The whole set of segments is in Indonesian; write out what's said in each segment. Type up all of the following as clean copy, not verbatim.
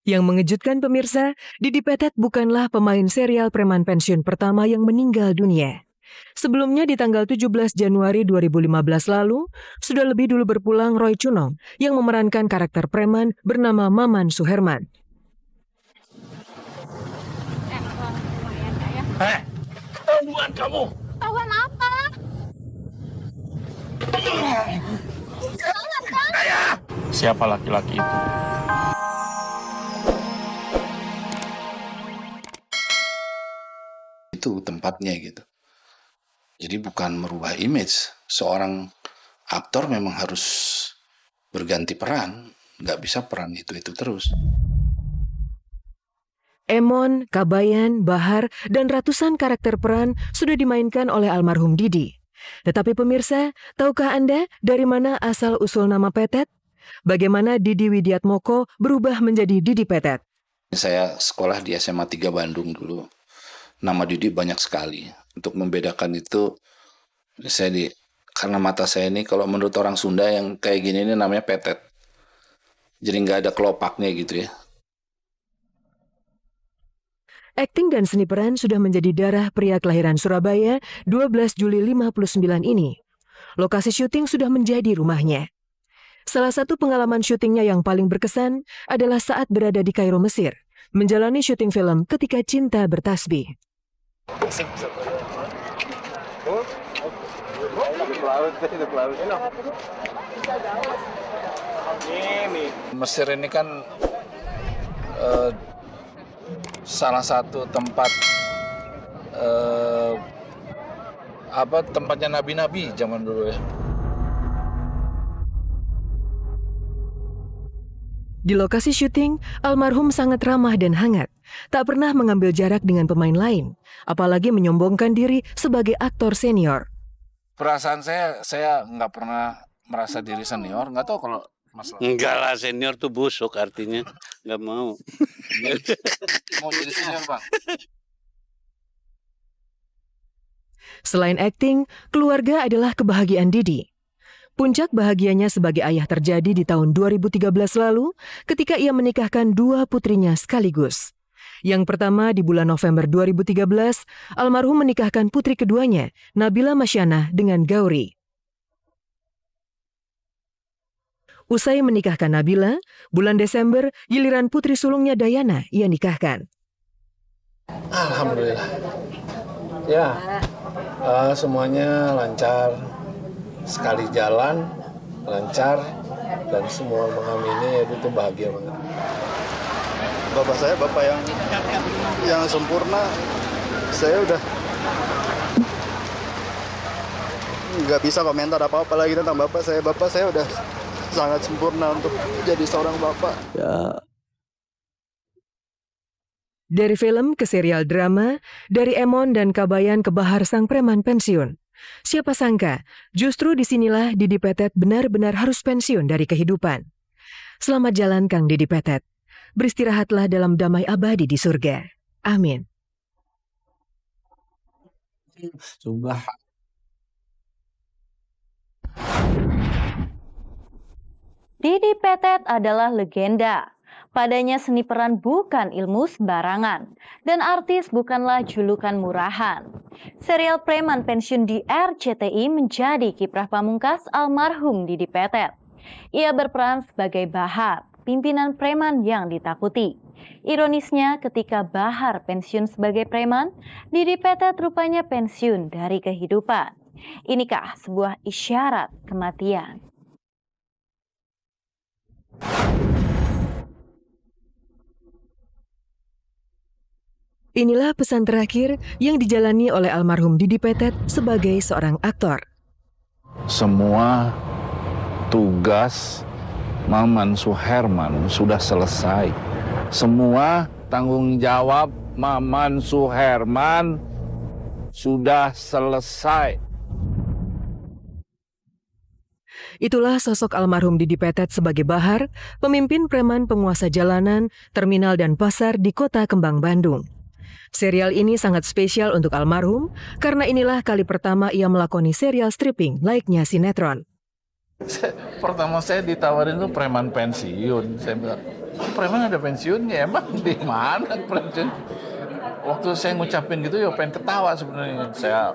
Yang mengejutkan pemirsa, Didi Petet bukanlah pemain serial preman pensiun pertama yang meninggal dunia. Sebelumnya di tanggal 17 Januari 2015 lalu, sudah lebih dulu berpulang Roy Chunong yang memerankan karakter preman bernama Maman Suherman. Ketahuan kamu! Ketahuan apa? Siapa laki-laki itu? Itu tempatnya gitu. Jadi bukan merubah image. Seorang aktor memang harus berganti peran. Nggak bisa peran itu terus. Emon, Kabayan, Bahar, dan ratusan karakter peran sudah dimainkan oleh almarhum Didi. Tetapi pemirsa, tahukah Anda dari mana asal-usul nama Petet? Bagaimana Didi Widiatmoko berubah menjadi Didi Petet? Saya sekolah di SMA 3 Bandung dulu. Nama Didi banyak sekali. Untuk membedakan itu, karena mata saya ini kalau menurut orang Sunda yang kayak gini ini namanya Petet. Jadi nggak ada kelopaknya gitu ya. Akting dan seni peran sudah menjadi darah pria kelahiran Surabaya 12 Juli 59 ini. Lokasi syuting sudah menjadi rumahnya. Salah satu pengalaman syutingnya yang paling berkesan adalah saat berada di Kairo, Mesir, menjalani syuting film Ketika Cinta Bertasbih. Mesir ini kan salah satu tempat tempatnya nabi-nabi zaman dulu ya. Di lokasi syuting, almarhum sangat ramah dan hangat, tak pernah mengambil jarak dengan pemain lain, apalagi menyombongkan diri sebagai aktor senior. Perasaan saya nggak pernah merasa diri senior, nggak tahu kalau Mas. Enggak lah, senior tuh busuk artinya, nggak mau. Mau jadi senior, Bang? Selain akting, keluarga adalah kebahagiaan Didi. Puncak bahagianya sebagai ayah terjadi di tahun 2013 lalu ketika ia menikahkan dua putrinya sekaligus. Yang pertama di bulan November 2013, almarhum menikahkan putri keduanya, Nabila Masyanah dengan Gauri. Usai menikahkan Nabila, bulan Desember giliran putri sulungnya Dayana ia nikahkan. Alhamdulillah. Ya, semuanya lancar. Sekali jalan, lancar, dan semua mengamini, itu bahagia banget. Bapak saya bapak yang sempurna. Saya udah nggak bisa komentar apa-apa lagi tentang bapak saya. Bapak saya udah sangat sempurna untuk jadi seorang bapak. Ya. Dari film ke serial drama, dari Emon dan Kabayan ke Bahar sang preman pensiun. Siapa sangka, justru disinilah Didi Petet benar-benar harus pensiun dari kehidupan. Selamat jalan Kang Didi Petet. Beristirahatlah dalam damai abadi di surga. Amin. Coba. Didi Petet adalah legenda. Padanya seni peran bukan ilmu sembarangan, dan artis bukanlah julukan murahan. Serial preman pensiun di RCTI menjadi kiprah pamungkas almarhum Didi Petet. Ia berperan sebagai Bahar, pimpinan preman yang ditakuti. Ironisnya ketika Bahar pensiun sebagai preman, Didi Petet rupanya pensiun dari kehidupan. Inikah sebuah isyarat kematian? Inilah pesan terakhir yang dijalani oleh almarhum Didi Petet sebagai seorang aktor. Semua tugas Maman Suherman sudah selesai. Semua tanggung jawab Maman Suherman sudah selesai. Itulah sosok almarhum Didi Petet sebagai Bahar, pemimpin preman penguasa jalanan, terminal dan pasar di Kota Kembang, Bandung. Serial ini sangat spesial untuk almarhum karena inilah kali pertama ia melakoni serial stripping layaknya sinetron. Pertama saya ditawarin tuh preman pensiun. Saya bilang, Preman ada pensiunnya, emang di mana pensiun? Waktu saya ngucapin gitu ya pengen ketawa sebenarnya. Saya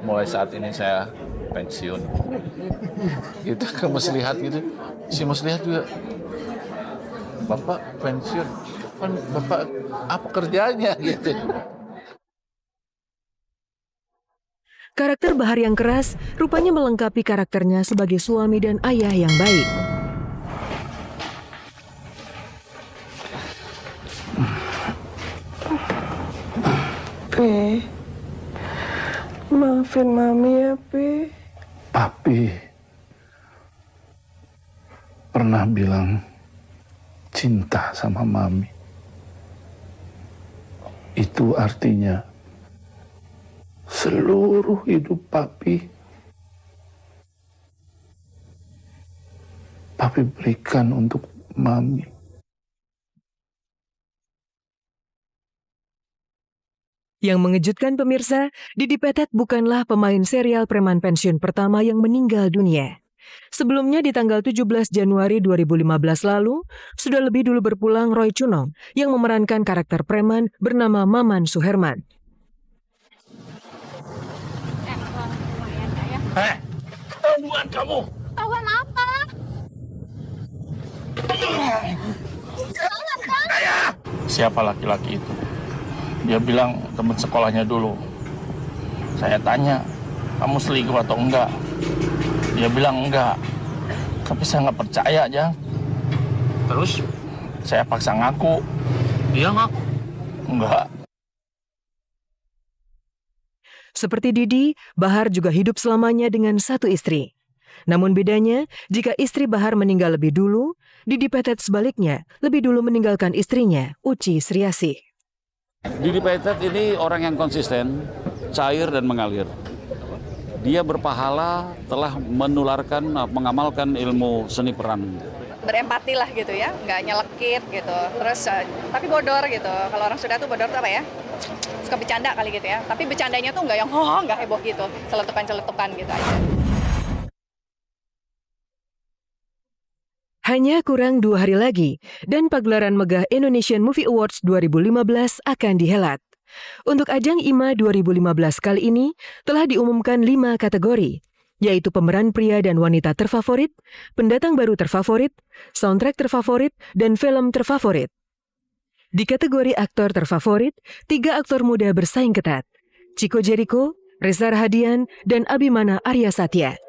mulai saat ini saya pensiun. Gitu ke Muslihat gitu. Si Muslihat juga, Bapak pensiun, kan Bapak apa kerjanya gitu. Karakter Bahar yang keras rupanya melengkapi karakternya sebagai suami dan ayah yang baik. Pi, maafin Mami ya, Pi. Papi pernah bilang cinta sama Mami. Itu artinya seluruh hidup Papi berikan untuk Mami. Yang mengejutkan pemirsa, Didi Petet bukanlah pemain serial preman pensiun pertama yang meninggal dunia. Sebelumnya di tanggal 17 Januari 2015 lalu, sudah lebih dulu berpulang Roy Chunong yang memerankan karakter preman bernama Maman Suherman. Ketahuan kamu. Ketahuan apa? Siapa laki-laki itu? Dia bilang teman sekolahnya dulu. Saya tanya, kamu selingkuh atau enggak? Dia bilang enggak. Tapi saya nggak percaya aja. Terus? Saya paksa ngaku. Dia ngaku? Enggak. Seperti Didi, Bahar juga hidup selamanya dengan satu istri. Namun bedanya, jika istri Bahar meninggal lebih dulu, Didi Petet sebaliknya lebih dulu meninggalkan istrinya, Uci Sriasih. Didi Petet ini orang yang konsisten, cair dan mengalir. Dia berpahala telah menularkan, mengamalkan ilmu seni peran. Berempati lah gitu ya, nggak nyelekit gitu. Terus tapi bodor gitu. Kalau orang Sunda tuh bodor tuh apa ya? Suka bercanda kali gitu ya. Tapi bercandanya tuh nggak yang nggak heboh gitu, celetukan-celetukan gitu aja. Hanya kurang 2 hari lagi, dan pagelaran megah Indonesian Movie Awards 2015 akan dihelat. Untuk ajang IMA 2015 kali ini, telah diumumkan 5 kategori, yaitu pemeran pria dan wanita terfavorit, pendatang baru terfavorit, soundtrack terfavorit, dan film terfavorit. Di kategori aktor terfavorit, 3 aktor muda bersaing ketat, Chico Jericho, Reza Rahadian, dan Abimana Arya Satya.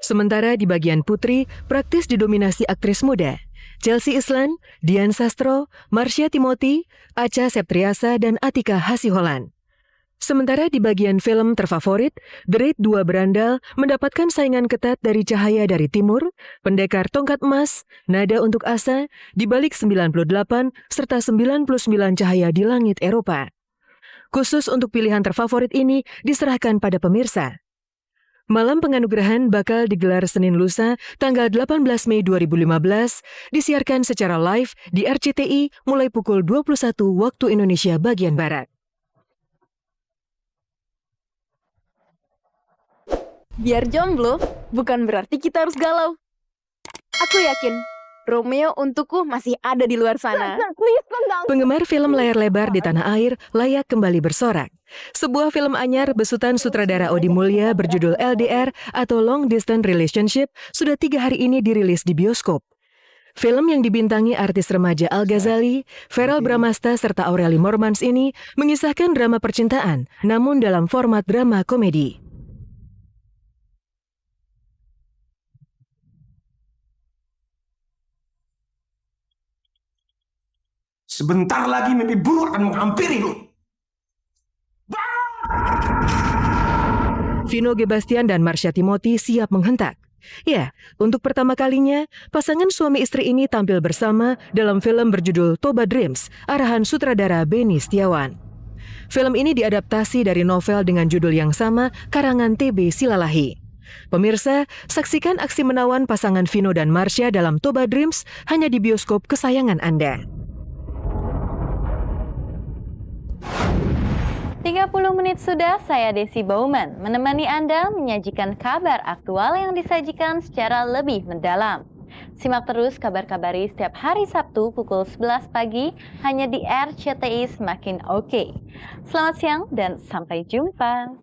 Sementara di bagian putri, praktis didominasi aktris muda, Chelsea Islan, Dian Sastro, Marsha Timothy, Acha Septriasa, dan Atika Hasiholan. Sementara di bagian film terfavorit, The Raid 2 Berandal mendapatkan saingan ketat dari Cahaya dari Timur, Pendekar Tongkat Emas, Nada untuk Asa, Di Balik 98, serta 99 Cahaya di Langit Eropa. Khusus untuk pilihan terfavorit ini diserahkan pada pemirsa. Malam penganugerahan bakal digelar Senin lusa, tanggal 18 Mei 2015, disiarkan secara live di RCTI mulai pukul 21 waktu Indonesia bagian Barat. Biar jomblo, bukan berarti kita harus galau. Aku yakin, Romeo untukku masih ada di luar sana. Penggemar film layar lebar di tanah air layak kembali bersorak. Sebuah film anyar besutan sutradara Odi Mulya berjudul LDR atau Long Distance Relationship sudah 3 hari ini dirilis di bioskop. Film yang dibintangi artis remaja Al Ghazali, Verrell Bramasta serta Aureli Mormans ini mengisahkan drama percintaan, namun dalam format drama komedi. Sebentar lagi mimpi buruk akan menghampirimu. Vino G. Bastian dan Marsha Timothy siap menghentak. Ya, untuk pertama kalinya, pasangan suami istri ini tampil bersama dalam film berjudul Toba Dreams, arahan sutradara Beni Setiawan. Film ini diadaptasi dari novel dengan judul yang sama, karangan TB Silalahi. Pemirsa, saksikan aksi menawan pasangan Vino dan Marsha dalam Toba Dreams hanya di bioskop kesayangan Anda. 30 menit sudah, saya Desi Bauman menemani Anda menyajikan kabar aktual yang disajikan secara lebih mendalam. Simak terus kabar-kabari setiap hari Sabtu pukul 11 pagi hanya di RCTI Semakin Oke. Selamat siang dan sampai jumpa.